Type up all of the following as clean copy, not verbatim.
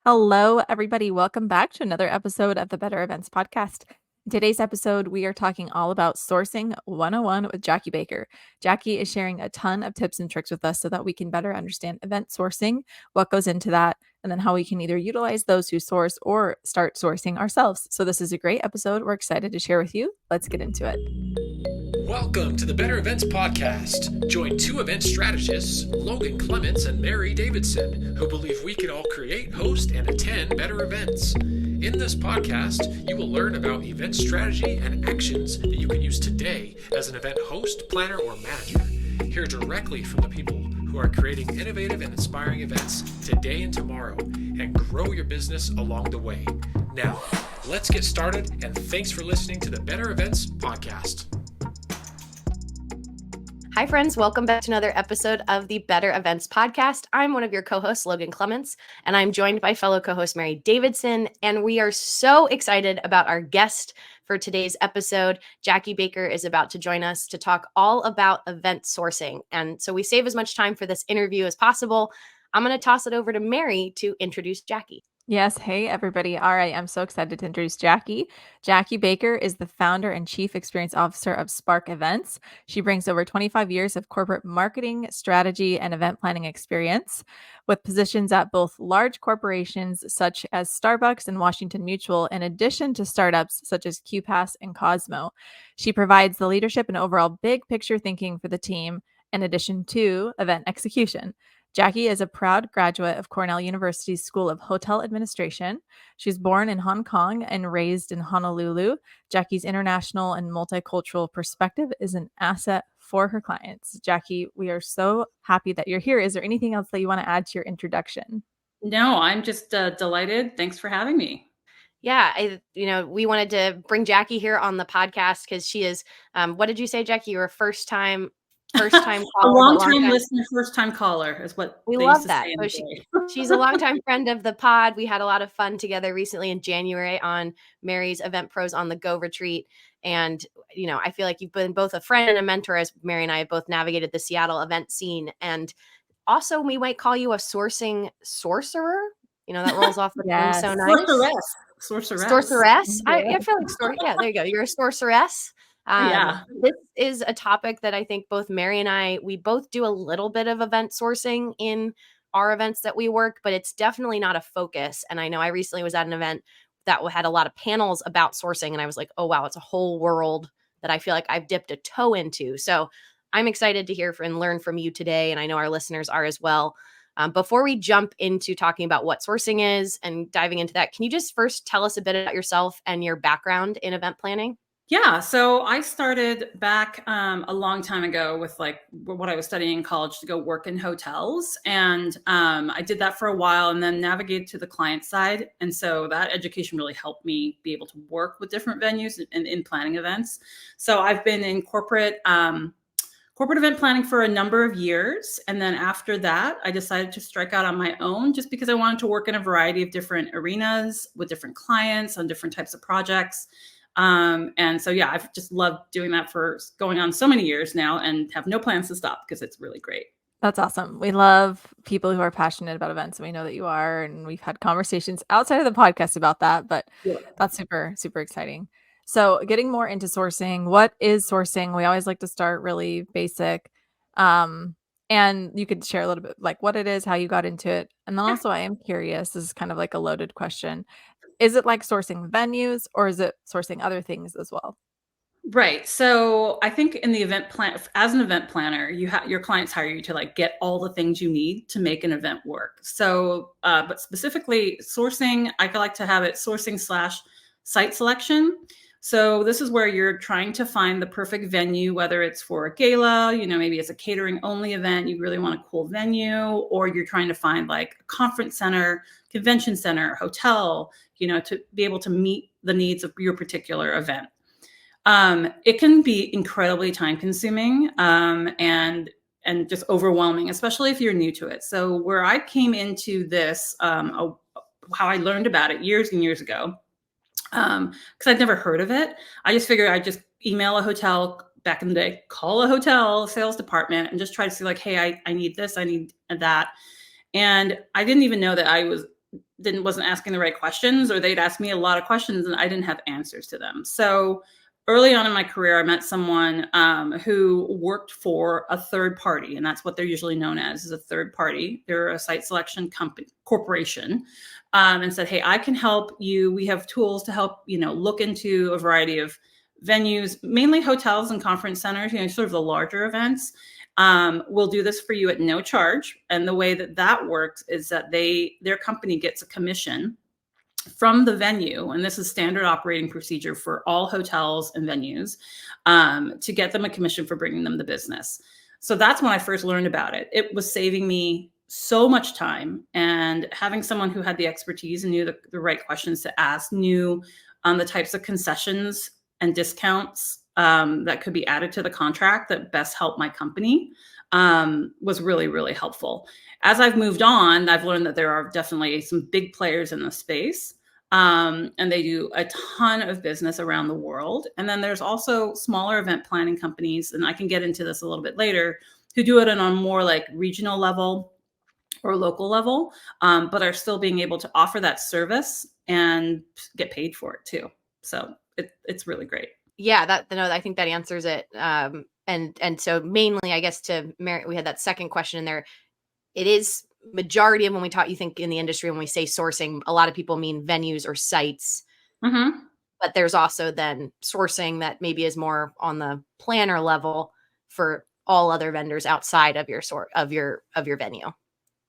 Hello, everybody. Welcome back to another episode of the Better Events Podcast. In today's episode, we are talking all about sourcing 101 with Jackie Baker. Jackie is sharing a ton of tips and tricks with us so that we can better understand event sourcing, what goes into that, and then how we can either utilize those who source or start sourcing ourselves. So, this is a great episode. We're excited to share with you. Let's get into it. Welcome to the Better Events Podcast. Join two event strategists, Logan Clements and Mary Davidson, who believe we can all create, host, and attend better events. In this podcast, you will learn about event strategy and actions that you can use today as an event host, planner, or manager. Hear directly from the people who are creating innovative and inspiring events today and tomorrow, and grow your business along the way. Now, let's get started, and thanks for listening to the Better Events Podcast. Hi, friends. Welcome back to another episode of the Better Events Podcast. I'm one of your co-hosts, Logan Clements, and I'm joined by fellow co-host Mary Davidson. And we are so excited about our guest for today's episode. Jackie Baker is about to join us to talk all about event sourcing. And so we save as much time for this interview as possible. I'm going to toss it over to Mary to introduce Jackie. Yes. Hey, everybody. All right. I'm so excited to introduce Jackie. Jackie Baker is the founder and chief experience officer of Spark Events. She brings over 25 years of corporate marketing, strategy, and event planning experience with positions at both large corporations such as Starbucks and Washington Mutual, in addition to startups such as QPass and Cosmo. She provides the leadership and overall big picture thinking for the team, in addition to event execution. Jackie is a proud graduate of Cornell University's School of Hotel Administration. She's born in Hong Kong and raised in Honolulu. Jackie's international and multicultural perspective is an asset for her clients. Jackie, we are so happy that you're here. Is there anything else that you want to add to your introduction? No, I'm just delighted. Thanks for having me. Yeah, we wanted to bring Jackie here on the podcast because she is, what did you say, Jackie? You were a first-time caller. A long-time listener, first-time caller is what we love that. So she's a longtime friend of the pod. We had a lot of fun together recently in January on Mary's Event Pros on the Go retreat. And, I feel like you've been both a friend and a mentor as Mary and I have both navigated the Seattle event scene. And also we might call you a sourcing sorcerer. That rolls off the tongue so nice. Sorceress. I feel like there you go. You're a sorceress. Yeah. This is a topic that I think both Mary and I, we both do a little bit of event sourcing in our events that we work, but it's definitely not a focus. And I know I recently was at an event that had a lot of panels about sourcing, and I was like, oh, wow, it's a whole world that I feel like I've dipped a toe into. So I'm excited to hear and learn from you today. And I know our listeners are as well. Before we jump into talking about what sourcing is and diving into that, can you just first tell us a bit about yourself and your background in event planning? Yeah, so I started back a long time ago with what I was studying in college to go work in hotels. And I did that for a while and then navigated to the client side. And so that education really helped me be able to work with different venues and in planning events. So I've been in corporate event planning for a number of years. And then after that, I decided to strike out on my own just because I wanted to work in a variety of different arenas with different clients on different types of projects. And so, yeah, I've just loved doing that for going on so many years now and have no plans to stop because it's really great. That's awesome. We love people who are passionate about events, and we know that you are, and we've had conversations outside of the podcast about that, but That's super, super exciting. So getting more into sourcing, what is sourcing? We always like to start really basic. And you could share a little bit like what it is, how you got into it. And then also I am curious, this is kind of like a loaded question. Is it like sourcing venues or is it sourcing other things as well? Right. So I think in the event plan, as an event planner, your clients hire you to get all the things you need to make an event work. So, but specifically sourcing, I like to have it sourcing / site selection. So this is where you're trying to find the perfect venue, whether it's for a gala, maybe it's a catering only event. You really want a cool venue, or you're trying to find a conference center, convention center, hotel, to be able to meet the needs of your particular event. It can be incredibly time consuming and just overwhelming, especially if you're new to it. So where I came into this, how I learned about it years and years ago, because I'd never heard of it. I just figured I'd just email a hotel back in the day, call a hotel sales department and just try to see hey, I need this, I need that. And I didn't even know that I was wasn't asking the right questions, or they'd ask me a lot of questions and I didn't have answers to them. So early on in my career, I met someone who worked for a third party, and that's what they're usually known as, is a third party. They're a site selection corporation, and said, "Hey, I can help you. We have tools to help look into a variety of venues, mainly hotels and conference centers, sort of the larger events. We'll do this for you at no charge." And the way that works is that their company gets a commission from the venue, and this is standard operating procedure for all hotels and venues, to get them a commission for bringing them the business. So that's when I first learned about it. It was saving me so much time, and having someone who had the expertise and knew the right questions to ask, knew the types of concessions and discounts that could be added to the contract that best helped my company, was really, really helpful. As I've moved on, I've learned that there are definitely some big players in the space, and they do a ton of business around the world. And then there's also smaller event planning companies, and I can get into this a little bit later, who do it on a more like regional level or local level, but are still being able to offer that service and get paid for it too. So it's really great. Yeah, I think that answers it. And so mainly, I guess, to Mary, we had that second question in there. It is majority of when we talk, you think in the industry, when we say sourcing, a lot of people mean venues or sites. Mm-hmm. But there's also then sourcing that maybe is more on the planner level for all other vendors outside of your venue.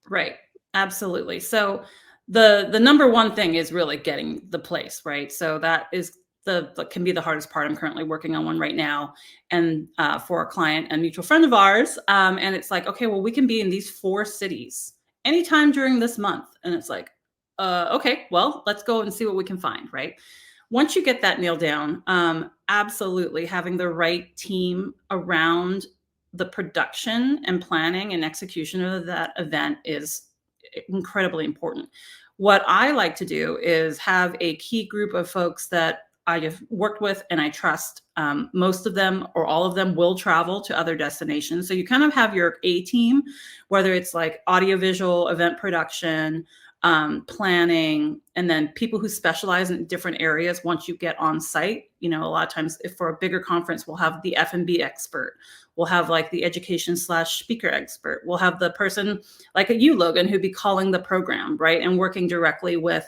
Right. Absolutely. So the number one thing is really getting the place, right? So that is that can be the hardest part. I'm currently working on one right now, and for a client and mutual friend of ours. And it's like, okay, well, we can be in these 4 cities anytime during this month. And it's like, okay, well, let's go and see what we can find, right? Once you get that nailed down, absolutely having the right team around the production and planning and execution of that event is incredibly important. What I like to do is have a key group of folks that I have worked with and I trust. Most of them or all of them will travel to other destinations. So you kind of have your A team, whether it's like audiovisual, event production, planning, and then people who specialize in different areas. Once you get on site, a lot of times, if for a bigger conference, we'll have the F&B expert, we'll have like the education/speaker expert, we'll have the person like you, Logan, who'd be calling the program, right, and working directly with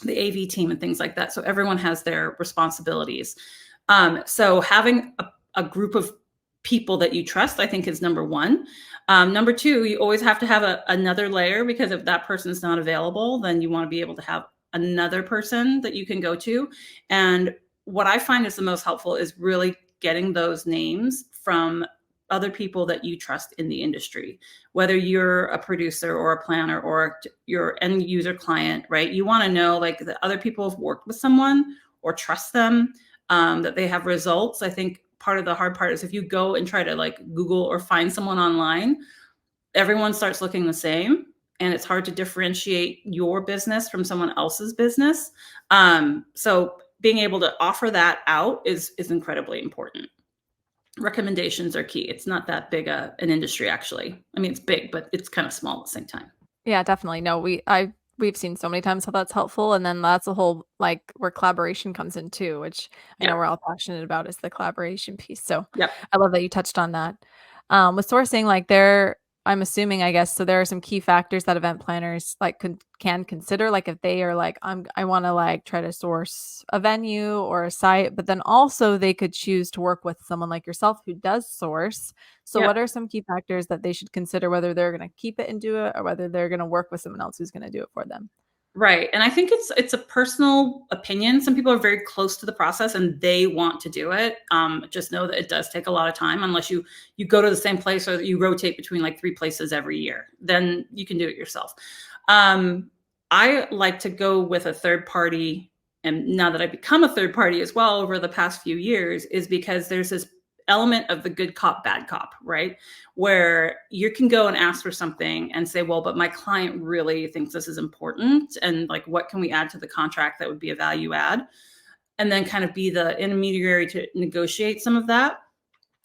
the AV team and things like that. So everyone has their responsibilities. So having a group of people that you trust, I think, is number one. Number two, you always have to have another layer, because if that person's not available, then you want to be able to have another person that you can go to. And what I find is the most helpful is really getting those names from other people that you trust in the industry, whether you're a producer or a planner or your end user client, right? You want to know like that other people have worked with someone or trust them, that they have results. I think part of the hard part is if you go and try to like Google or find someone online, everyone starts looking the same, and it's hard to differentiate your business from someone else's business. So being able to offer that out is incredibly important. Recommendations are key. It's not that big an industry, actually. I mean, it's big, but it's kind of small at the same time. Yeah, definitely. No, we've seen so many times how that's helpful, and then that's a whole like where collaboration comes in too, which I know we're all passionate about, is the collaboration piece. So Yep. I love that you touched on that. With sourcing, like I'm assuming, I guess, so there are some key factors that event planners like can consider, like if they are like, I want to like try to source a venue or a site, but then also they could choose to work with someone like yourself who does source. So Yep. what are some key factors that they should consider, whether they're going to keep it and do it, or whether they're going to work with someone else who's going to do it for them? Right. And I think it's a personal opinion. Some people are very close to the process and they want to do it. Just know that it does take a lot of time, unless you go to the same place or you rotate between like 3 places every year. Then you can do it yourself. I like to go with a third party. And now that I've become a third party as well over the past few years, is because there's this element of the good cop, bad cop, right? Where you can go and ask for something and say, well, but my client really thinks this is important. And like, what can we add to the contract that would be a value add? And then kind of be the intermediary to negotiate some of that,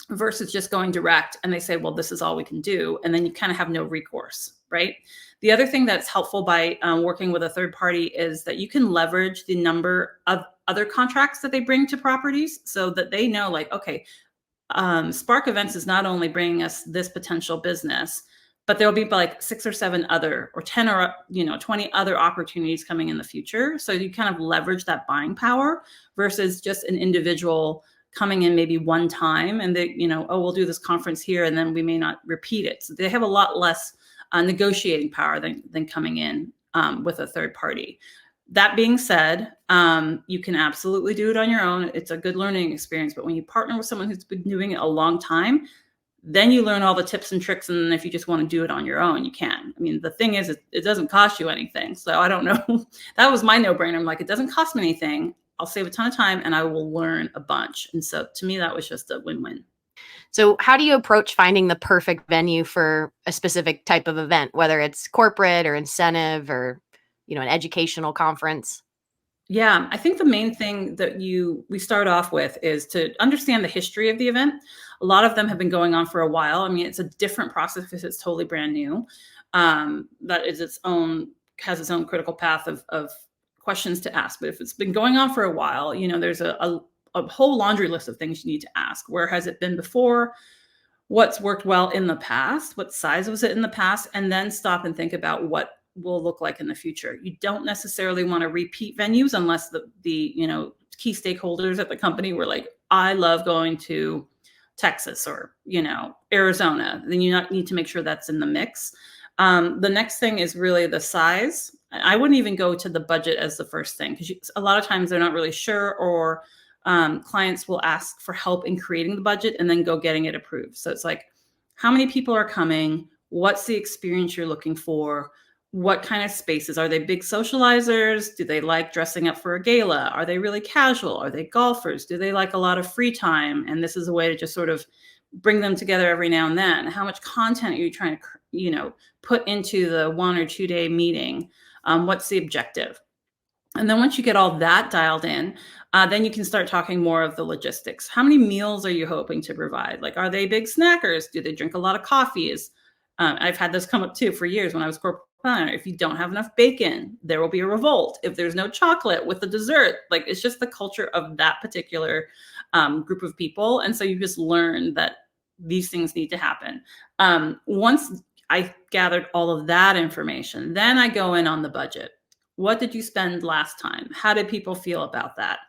versus just going direct and they say, well, this is all we can do. And then you kind of have no recourse, right? The other thing that's helpful by working with a third party is that you can leverage the number of other contracts that they bring to properties so that they know, like, okay, Spark Events is not only bringing us this potential business, but there'll be like 6 or 7 other or 10 or 20 other opportunities coming in the future. So you kind of leverage that buying power versus just an individual coming in maybe one time and they, oh, we'll do this conference here and then we may not repeat it. So they have a lot less negotiating power than coming in with a third party. That being said, you can absolutely do it on your own. It's a good learning experience. But when you partner with someone who's been doing it a long time, then you learn all the tips and tricks. And then if you just want to do it on your own, you can. I mean, the thing is, it doesn't cost you anything. So I don't know. That was my no-brainer. I'm like, it doesn't cost me anything. I'll save a ton of time and I will learn a bunch. And so to me, that was just a win-win. So how do you approach finding the perfect venue for a specific type of event, whether it's corporate or incentive or, an educational conference? Yeah, I think the main thing that we start off with is to understand the history of the event. A lot of them have been going on for a while. I mean, it's a different process because it's totally brand new. That is has its own critical path of questions to ask. But if it's been going on for a while, there's a whole laundry list of things you need to ask. Where has it been before? What's worked well in the past? What size was it in the past? And then stop and think about what will look like in the future. You don't necessarily want to repeat venues unless the key stakeholders at the company were like, I love going to Texas or Arizona. Then you not need to make sure that's in the mix. The next thing is really the size. I wouldn't even go to the budget as the first thing because a lot of times they're not really sure, or clients will ask for help in creating the budget and then go getting it approved. So it's like, how many people are coming? What's the experience you're looking for? What kind of spaces? Are they big socializers? Do they like dressing up for a gala? Are they really casual? Are they golfers? Do they like a lot of free time? And this is a way to just sort of bring them together every now and then. How much content are you trying to, put into the 1 or 2 day meeting? What's the objective? And then once you get all that dialed in, then you can start talking more of the logistics. How many meals are you hoping to provide? Like, are they big snackers? Do they drink a lot of coffees? I've had this come up too for years when I was corporate planner. If you don't have enough bacon, there will be a revolt. If there's no chocolate with the dessert, like, it's just the culture of that particular group of people. And so you just learn that these things need to happen. Once I gathered all of that information, then I go in on the budget. What did you spend last time? How did people feel about that?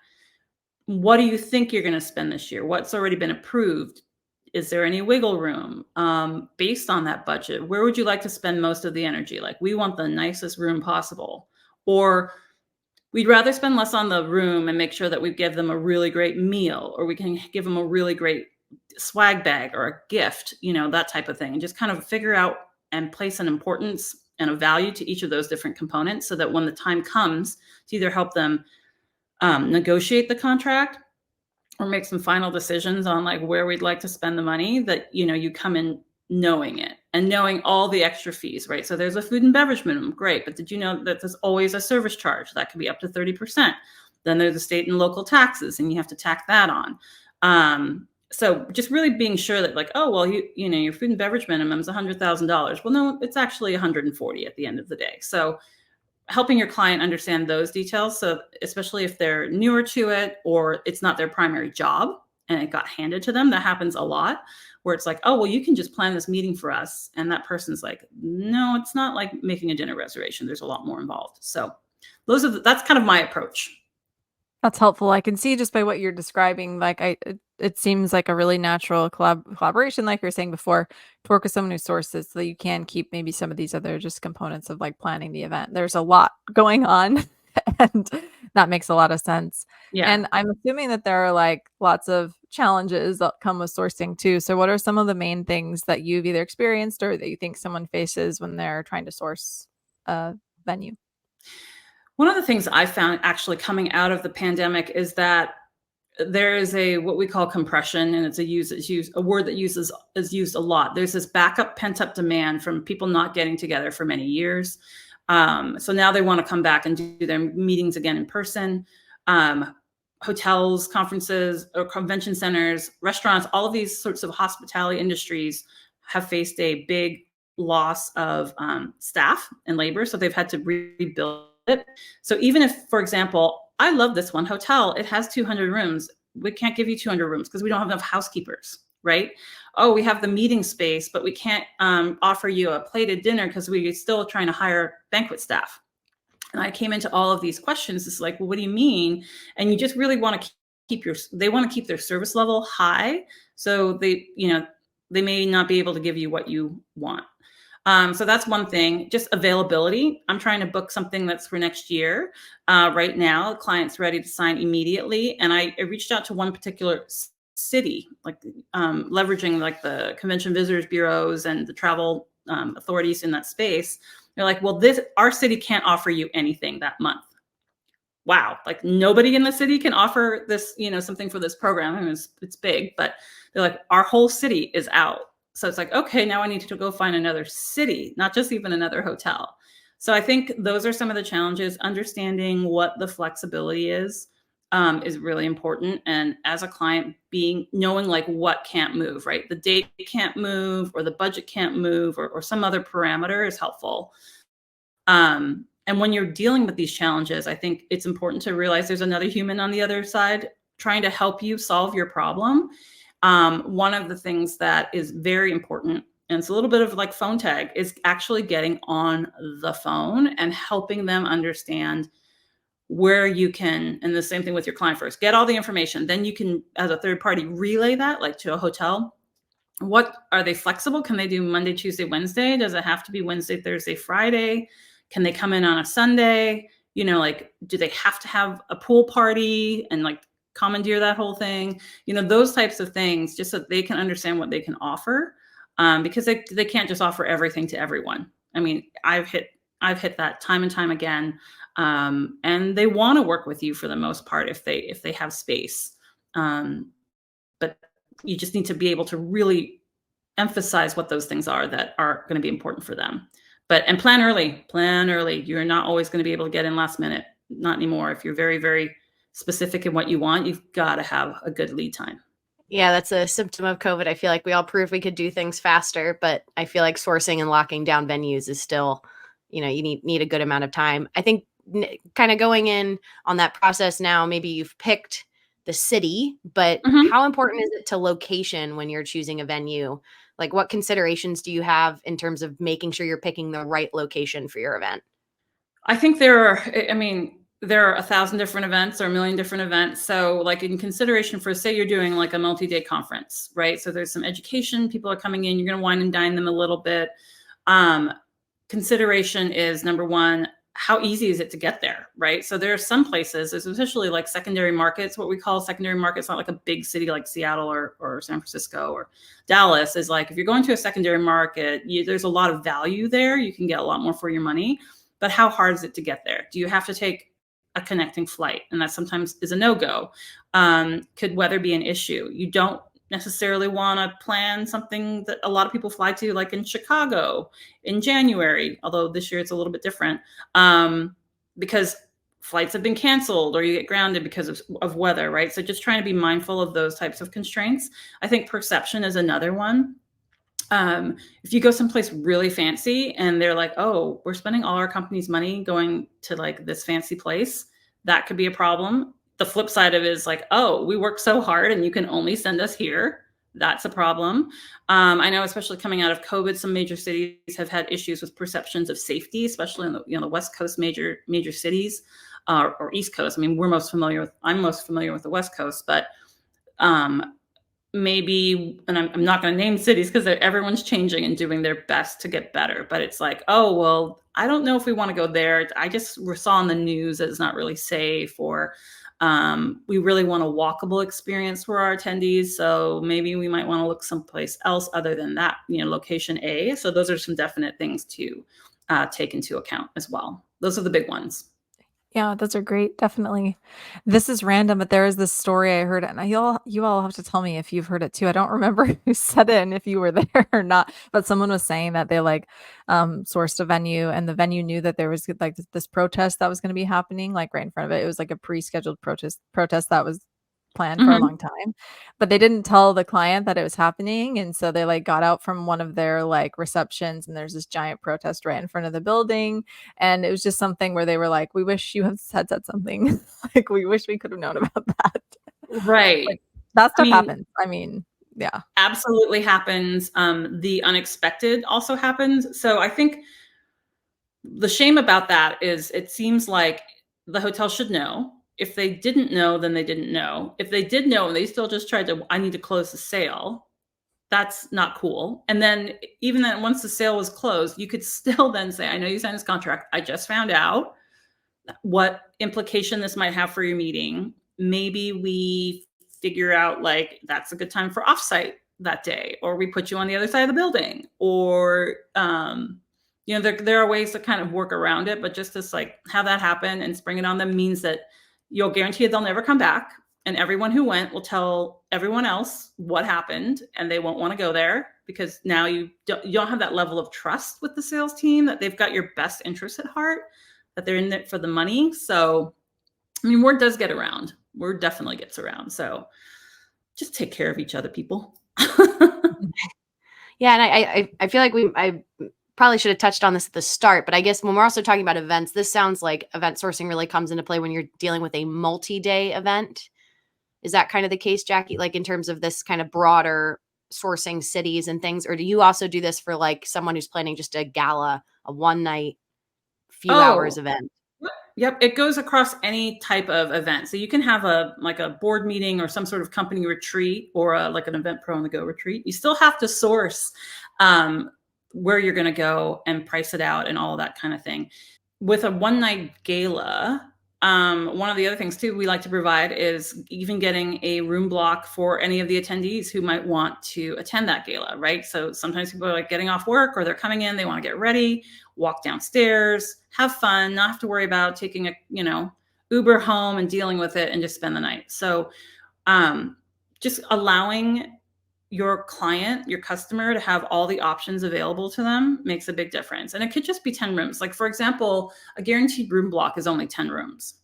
What do you think you're going to spend this year? What's already been approved? Is there any wiggle room based on that budget? Where would you like to spend most of the energy? Like, we want the nicest room possible, or we'd rather spend less on the room and make sure that we give them a really great meal, or we can give them a really great swag bag or a gift, that type of thing, and just kind of figure out and place an importance and a value to each of those different components so that when the time comes to either help them negotiate the contract or make some final decisions on like where we'd like to spend the money, that, you come in knowing it and knowing all the extra fees, right? So there's a food and beverage minimum. Great. But did you know that there's always a service charge that could be up to 30%? Then there's the state and local taxes and you have to tack that on. So just really being sure that like, oh, well, your food and beverage minimum is $100,000. Well, no, it's actually 140 at the end of the day. So helping your client understand those details. So especially if they're newer to it or it's not their primary job and it got handed to them, that happens a lot where it's like, oh, well, you can just plan this meeting for us. And that person's like, no, it's not like making a dinner reservation. There's a lot more involved. So that's kind of my approach. That's helpful. I can see just by what you're describing, like it seems like a really natural collaboration, like you were saying before, to work with someone who sources so that you can keep maybe some of these other just components of like planning the event. There's a lot going on and that makes a lot of sense. Yeah. And I'm assuming that there are like lots of challenges that come with sourcing too. So what are some of the main things that you've either experienced or that you think someone faces when they're trying to source a venue? One of the things I found actually coming out of the pandemic is that there is what we call compression, and it's a word that is used a lot. There's this backup pent up demand from people not getting together for many years. So now they want to come back and do their meetings again in person. Hotels, conferences, or convention centers, restaurants, all of these sorts of hospitality industries have faced a big loss of staff and labor, so they've had to rebuild it. So even if, for example, I love this one hotel, it has 200 rooms. We can't give you 200 rooms because we don't have enough housekeepers, right? Oh, we have the meeting space, but we can't offer you a plated dinner because we're still trying to hire banquet staff. And I came into all of these questions. It's like, well, what do you mean? And you just really want to they want to keep their service level high. So they may not be able to give you what you want. So that's one thing. Just availability. I'm trying to book something that's for next year. Right now, the client's ready to sign immediately. And I reached out to one particular city, like leveraging like the convention visitors bureaus and the travel authorities in that space. They're like, well, our city can't offer you anything that month. Wow, like nobody in the city can offer this, something for this program. I mean, it's big, but they're like, our whole city is out. So it's like, okay, now I need to go find another city, not just even another hotel. So I think those are some of the challenges. Understanding what the flexibility is really important. And as a client, knowing like what can't move, right? The date can't move, or the budget can't move, or some other parameter is helpful. And when you're dealing with these challenges, I think it's important to realize there's another human on the other side trying to help you solve your problem. One of the things that is very important, and it's a little bit of like phone tag, is actually getting on the phone and helping them understand where you can, and the same thing with your client first, get all the information. Then you can, as a third party, relay that like to a hotel. What are they flexible? Can they do Monday, Tuesday, Wednesday? Does it have to be Wednesday, Thursday, Friday? Can they come in on a Sunday? Like, do they have to have a pool party and like commandeer that whole thing? Those types of things, just so they can understand what they can offer, because they can't just offer everything to everyone. I mean, I've hit that time and time again, and they want to work with you for the most part if they have space, but you just need to be able to really emphasize what those things are that are going to be important for them. And plan early. You're not always going to be able to get in last minute. Not anymore. If you're very, very specific in what you want, you've got to have a good lead time. Yeah, that's a symptom of COVID. I feel like we all proved we could do things faster, but I feel like sourcing and locking down venues is still, you need a good amount of time. I think kind of going in on that process now, maybe you've picked the city, but how important is it to location when you're choosing a venue? Like, what considerations do you have in terms of making sure you're picking the right location for your event? I think there are 1,000 different events or 1,000,000 different events. So like in consideration for, say you're doing like a multi-day conference, right? So there's some education, people are coming in, you're going to wine and dine them a little bit. Consideration is number one, how easy is it to get there, right? So there are some places, especially like secondary markets, what we call secondary markets, not like a big city like Seattle or San Francisco or Dallas, is like if you're going to a secondary market, there's a lot of value there. You can get a lot more for your money, but how hard is it to get there? Do you have to take a connecting flight? And that sometimes is a no-go. Could weather be an issue? You don't necessarily want to plan something that a lot of people fly to, like in Chicago in January, although this year it's a little bit different, because flights have been canceled or you get grounded because of weather, right? So just trying to be mindful of those types of constraints. I think perception is another one. If you go someplace really fancy and they're like, oh, we're spending all our company's money going to like this fancy place, that could be a problem. The flip side of it is like, oh, we work so hard and you can only send us here. That's a problem. I know, especially coming out of COVID, some major cities have had issues with perceptions of safety, especially in the West Coast major cities, or East Coast. I mean, I'm most familiar with the West Coast, but maybe, and I'm not going to name cities because everyone's changing and doing their best to get better. But it's like, oh, well, I don't know if we want to go there. I just saw on the news that it's not really safe, or we really want a walkable experience for our attendees. So maybe we might want to look someplace else other than that, location A. So those are some definite things to take into account as well. Those are the big ones. Yeah, those are great. Definitely. This is random, but there is this story I heard, and you all have to tell me if you've heard it too. I don't remember who said it and if you were there or not, but someone was saying that they like sourced a venue, and the venue knew that there was like this protest that was going to be happening like right in front of it. It was like a pre-scheduled protest that was planned for a Mhm. long time, but they didn't tell the client that it was happening, and so they, like, got out from one of their, like, receptions, and there's this giant protest right in front of the building, and it was just something where they were like, "We wish you had said something." Like, "We wish we could have known about that." Right. Like, that I stuff mean, happens. I mean, yeah. absolutely happens. The unexpected also happens. So I think the shame about that is it seems like the hotel should know. If they didn't know, then they didn't know. If they did know and they still just tried to, I need to close the sale, that's not cool. And then even then, once the sale was closed, you could still then say, I know you signed this contract. I just found out what implication this might have for your meeting. Maybe we figure out like that's a good time for offsite that day, or we put you on the other side of the building, or there are ways to kind of work around it, but just to like have that happen and spring it on them means that you'll guarantee they'll never come back. And everyone who went will tell everyone else what happened, and they won't want to go there because now you don't have that level of trust with the sales team that they've got your best interests at heart, that they're in it for the money. So, I mean, word does get around. Word definitely gets around. So just take care of each other, people. Yeah, and I feel like I probably should have touched on this at the start, but I guess when we're also talking about events, this sounds like event sourcing really comes into play when you're dealing with a multi-day event. Is that kind of the case, Jackie? Like in terms of this kind of broader sourcing cities and things, or do you also do this for like someone who's planning just a gala, a one night, few hours Oh, event? yep. It goes across any type of event. So you can have a board meeting or some sort of company retreat, or like an event pro on the go retreat. You still have to source um, where you're going to go and price it out and all of that kind of thing. With a one night gala, one of the other things too we like to provide is even getting a room block for any of the attendees who might want to attend that gala, right? So sometimes people are like getting off work or they're coming in, they want to get ready, walk downstairs, have fun, not have to worry about taking a, Uber home and dealing with it and just spend the night. So um, just allowing your client, your customer to have all the options available to them makes a big difference. And it could just be 10 rooms. Like, for example, a guaranteed room block is only 10 rooms.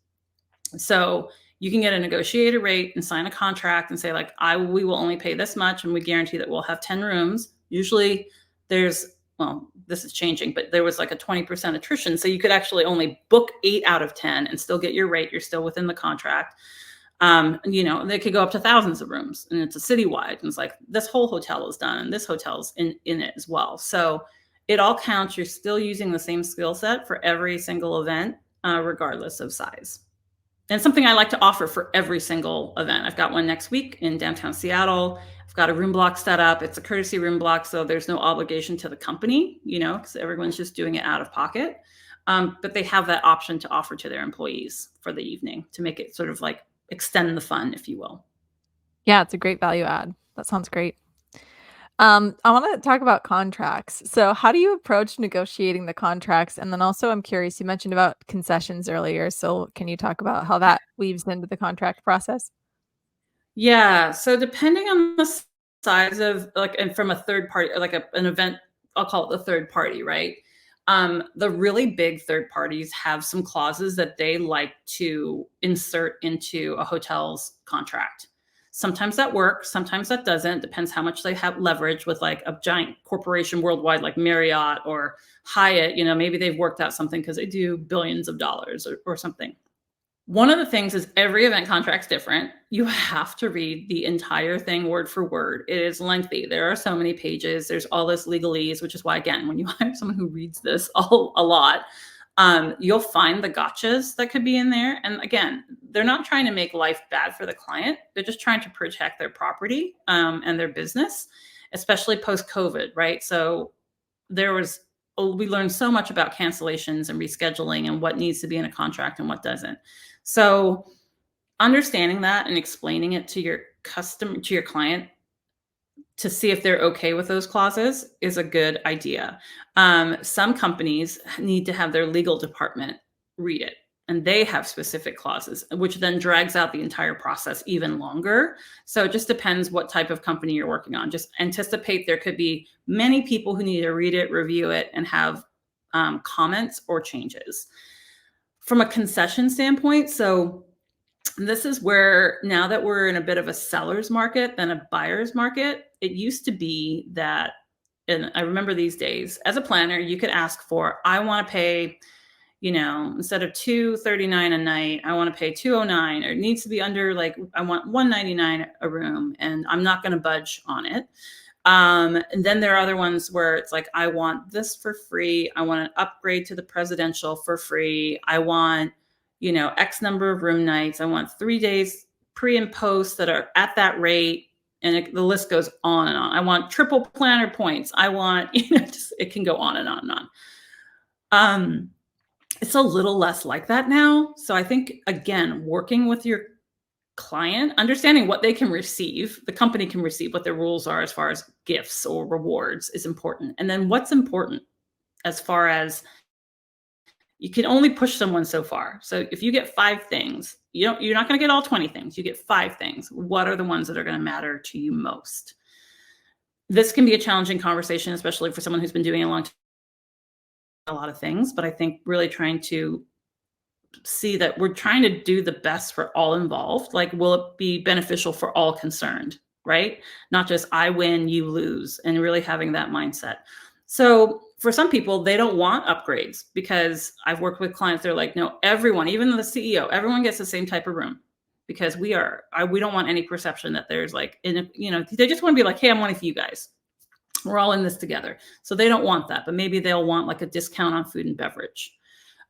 So you can get a negotiated rate and sign a contract and say, like, we will only pay this much and we guarantee that we'll have 10 rooms. Usually well, this is changing, but there was like a 20% attrition. So you could actually only book 8 out of 10 and still get your rate. You're still within the contract. They could go up to thousands of rooms, and it's a citywide. And it's like this whole hotel is done, and this hotel's in it as well. So it all counts. You're still using the same skill set for every single event, regardless of size. And it's something I like to offer for every single event. I've got one next week in downtown Seattle. I've got a room block set up. It's a courtesy room block, so there's no obligation to the company, because everyone's just doing it out of pocket. But they have that option to offer to their employees for the evening to make it sort of like extend the fun, if you will. Yeah, it's a great value add. That sounds great. I wanna talk about contracts. So how do you approach negotiating the contracts? And then also I'm curious, you mentioned about concessions earlier, so can you talk about how that weaves into the contract process? Yeah. So depending on the size of like, and from a third party, like an event, I'll call it the third party, right? The really big third parties have some clauses that they like to insert into a hotel's contract. Sometimes that works, sometimes that doesn't. Depends how much they have leverage with like a giant corporation worldwide like Marriott or Hyatt. Maybe they've worked out something because they do billions of dollars or something. One of the things is every event contract's different. You have to read the entire thing word for word. It is lengthy. There are so many pages. There's all this legalese, which is why, again, when you hire someone who reads this a lot, you'll find the gotchas that could be in there. And again, they're not trying to make life bad for the client. They're just trying to protect their property and their business, especially post-COVID, right? So we learned so much about cancellations and rescheduling and what needs to be in a contract and what doesn't. So understanding that and explaining it to your client to see if they're okay with those clauses is a good idea. Some companies need to have their legal department read it, and they have specific clauses, which then drags out the entire process even longer. So it just depends what type of company you're working on. Just anticipate there could be many people who need to read it, review it, and have comments or changes. From a concession standpoint, so This is where, now that we're in a bit of a seller's market than a buyer's market, it used to be that, and I remember these days, as a planner, you could ask for, I want to pay, instead of $239 a night, I want to pay $209, or it needs to be under, like, I want $199 a room, and I'm not going to budge on it. And then there are other ones where it's like, I want this for free. I want an upgrade to the presidential for free. I want, X number of room nights. I want 3 days pre and post that are at that rate. And the list goes on and on. I want triple planner points. I want, it can go on and on and on. It's a little less like that now. So I think, again, working with your client, understanding what they can receive, the company can receive, what their rules are as far as gifts or rewards is important. And then what's important as far as, you can only push someone so far. So if you get 5 things, you're not going to get all 20 things. You get 5 things. What are the ones that are going to matter to you most? This can be a challenging conversation, especially for someone who's been doing a lot of things, but I think really trying to see that we're trying to do the best for all involved. Like, will it be beneficial for all concerned, right? Not just I win, you lose, and really having that mindset. So for some people, they don't want upgrades, because I've worked with clients, they're like, no, everyone, even the CEO, everyone gets the same type of room, because we don't want any perception that there's like, they just want to be like, hey, I'm one of you guys. We're all in this together. So they don't want that, but maybe they'll want like a discount on food and beverage.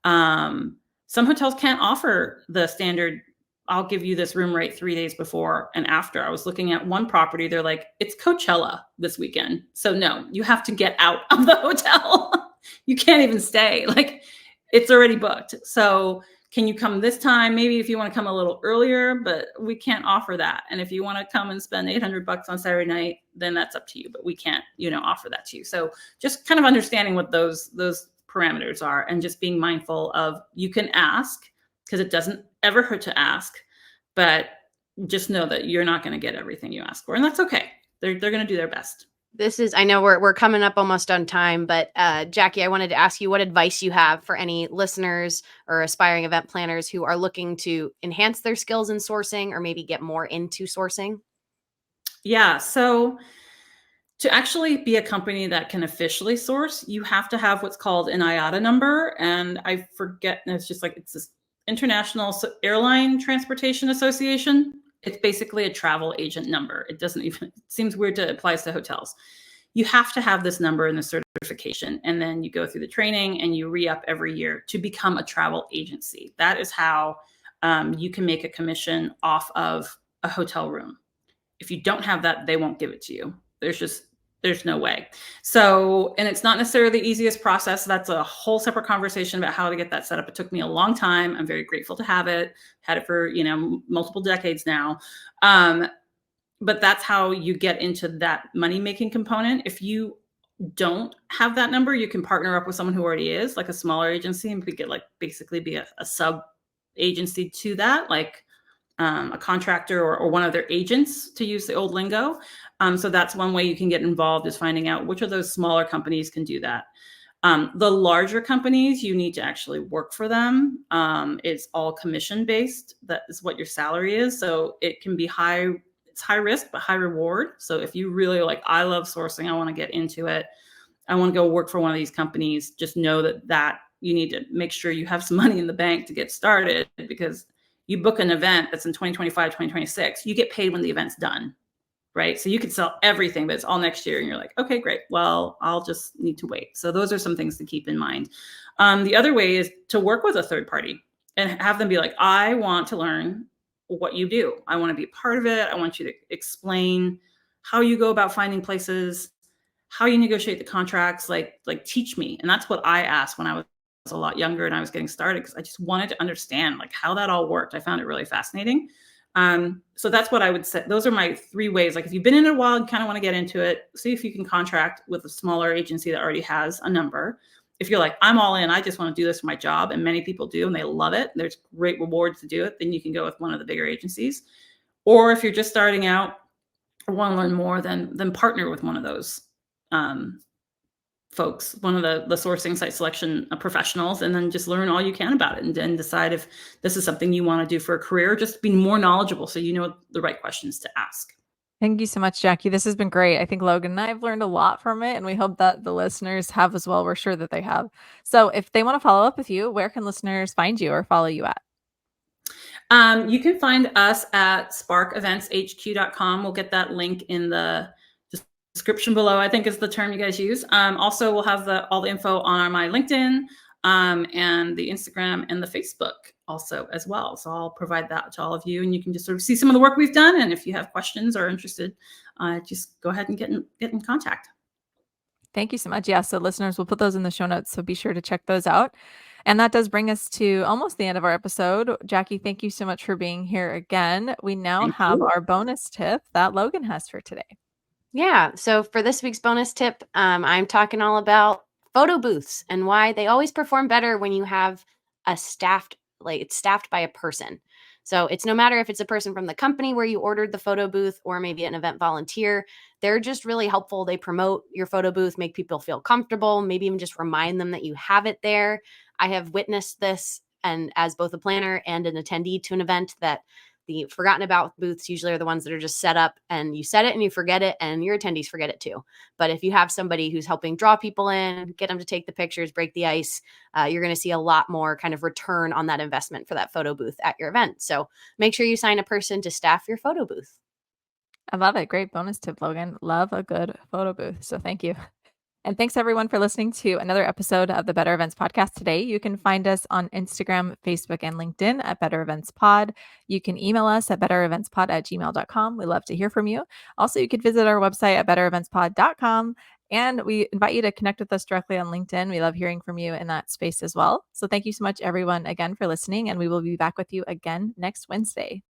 Some hotels can't offer the standard, I'll give you this room rate 3 days before and after. I was looking at one property, they're like, it's Coachella this weekend. So no, you have to get out of the hotel. You can't even stay. Like, it's already booked. So can you come this time? Maybe if you want to come a little earlier, but we can't offer that. And if you want to come and spend $800 on Saturday night, then that's up to you, but we can't, offer that to you. So just kind of understanding what those parameters are, and just being mindful of, you can ask, because it doesn't ever hurt to ask, but just know that you're not going to get everything you ask for, and that's okay. They're going to do their best. I know we're coming up almost on time, but Jackie, I wanted to ask you what advice you have for any listeners or aspiring event planners who are looking to enhance their skills in sourcing, or maybe get more into sourcing. Yeah. So to actually be a company that can officially source, you have to have what's called an IATA number. And I forget, and it's just like, it's this International Airline Transportation Association. It's basically a travel agent number. It seems weird to apply to hotels. You have to have this number in the certification, and then you go through the training and you re-up every year to become a travel agency. That is how you can make a commission off of a hotel room. If you don't have that, they won't give it to you. There's no way. So, and it's not necessarily the easiest process. That's a whole separate conversation about how to get that set up. It took me a long time. I'm very grateful to have it. Had it for, multiple decades now. But that's how you get into that money-making component. If you don't have that number, you can partner up with someone who already is, like a smaller agency, and basically be a sub agency to that, like a contractor or one of their agents, to use the old lingo. So that's one way you can get involved, is finding out which of those smaller companies can do that. The larger companies, you need to actually work for them. It's all commission based. That is what your salary is. So it can be high. It's high risk, but high reward. So if you really like, I love sourcing, I want to get into it, I want to go work for one of these companies, just know that you need to make sure you have some money in the bank to get started, because you book an event that's in 2025, 2026, you get paid when the event's done, right? So you could sell everything, but it's all next year. And you're like, okay, great. Well, I'll just need to wait. So those are some things to keep in mind. The other way is to work with a third party and have them be like, I want to learn what you do. I want to be a part of it. I want you to explain how you go about finding places, how you negotiate the contracts, like teach me. And that's what I asked when I was a lot younger and I was getting started, because I just wanted to understand like how that all worked. I found it really fascinating. So that's what I would say. Those are my 3 ways. Like, if you've been in it a while and kind of want to get into it, see if you can contract with a smaller agency that already has a number. If you're like, I'm all in, I just want to do this for my job, and many people do, and they love it, there's great rewards to do it, then you can go with one of the bigger agencies. Or if you're just starting out or want to learn more, then partner with one of those folks, one of the sourcing site selection professionals, and then just learn all you can about it and decide if this is something you want to do for a career. Just be more knowledgeable so you know the right questions to ask. Thank you so much, Jackie. This has been great. I think Logan and I have learned a lot from it, and we hope that the listeners have as well. We're sure that they have. So, if they want to follow up with you, where can listeners find you or follow you at? You can find us at sparkeventshq.com. We'll get that link in the description below, I think is the term you guys use. Also, we'll have all the info on my LinkedIn and the Instagram and the Facebook also as well. So I'll provide that to all of you, and you can just sort of see some of the work we've done. And if you have questions or interested, just go ahead and get in contact. Thank you so much. Yeah, so listeners, we'll put those in the show notes, so be sure to check those out. And that does bring us to almost the end of our episode. Jackie, thank you so much for being here again. We now Thank have you. our bonus tip that Logan has for today. Yeah. So for this week's bonus tip, I'm talking all about photo booths and why they always perform better when you have it's staffed by a person. So it's no matter if it's a person from the company where you ordered the photo booth or maybe an event volunteer, they're just really helpful. They promote your photo booth, make people feel comfortable, maybe even just remind them that you have it there. I have witnessed this, and as both a planner and an attendee to an event, that the forgotten about booths usually are the ones that are just set up and you set it and you forget it and your attendees forget it too. But if you have somebody who's helping draw people in, get them to take the pictures, break the ice, you're going to see a lot more kind of return on that investment for that photo booth at your event. So make sure you sign a person to staff your photo booth. I love it. Great bonus tip, Logan. Love a good photo booth. So thank you. And thanks everyone for listening to another episode of the Better Events Podcast today. You can find us on Instagram, Facebook, and LinkedIn at Better Events Pod. You can email us at bettereventspod@gmail.com. We love to hear from you. Also, you could visit our website at bettereventspod.com. And we invite you to connect with us directly on LinkedIn. We love hearing from you in that space as well. So thank you so much, everyone, again for listening. And we will be back with you again next Wednesday.